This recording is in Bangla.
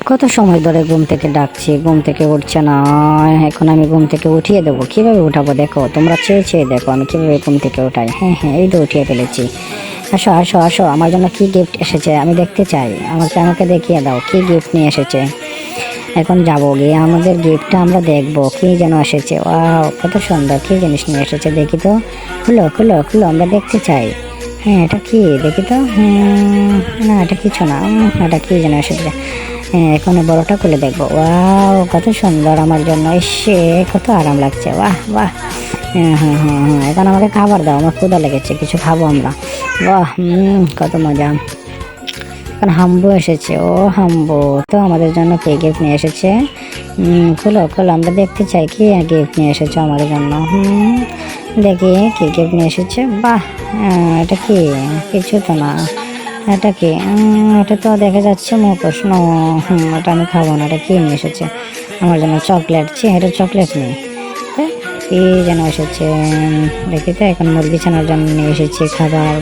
কত সময় ধরে ঘুম থেকে ডাকছি, ঘুম থেকে উঠছে না। এখন আমি ঘুম থেকে উঠিয়ে দেবো। কিভাবে উঠাবো দেখো, তোমরা চেয়ে চেয়ে দেখো আমি কিভাবে ঘুম থেকে উঠাই। হ্যাঁ হ্যাঁ, এই তো উঠিয়ে ফেলেছি। আসো আসো আসো, আমার জন্য কি গিফট এসেছে আমি দেখতে চাই। আমাকে আমাকে দেখিয়ে দাও কি গিফট নিয়ে এসেছে। এখন যাবো গিয়ে আমাদের গিফটটা আমরা দেখবো কি যেন এসেছে। ওয়াও, কত সুন্দর, কি জিনিস নিয়ে এসেছে দেখি তো। খুলো খুলো খুলো, আমরা দেখতে চাই। হ্যাঁ, এটা কি দেখি তো। না, এটা কিছু না। এটা কি যেন এসেছে। হ্যাঁ, এখন এই বড়টা খুলে দেখবো। ওয়াও, কত সুন্দর আমার জন্য এসে, কত আরাম লাগছে। বাহ বাহ। হ্যাঁ হ্যাঁ হ্যাঁ হ্যাঁ, এখন আমাকে খাবার দাও, আমার ক্ষুধা লেগেছে, কিছু খাবো আমরা। বাহ, কত মজা। এখন হাম্বু এসেছে। ও হাম্বু তো আমাদের জন্য কি গিফট নিয়ে এসেছে। খোলো খোলো, আমরা দেখতে চাই কি গিফট নিয়ে এসেছে আমাদের জন্য। দেখি কি গিফট নিয়ে এসেছে। বাহ, এটা কি, কিছু তো না। এটা কি, এটা তো দেখা যাচ্ছে মুখোশ। ওটা আমি খাবো না। এটা কি নিয়ে এসেছে আমার জন্য? চকলেট। এটা চকলেট নেই। কি যেন এসেছে, দেখি তো। এখন মুরগি ছানার জন্য নিয়ে এসেছি খাবার।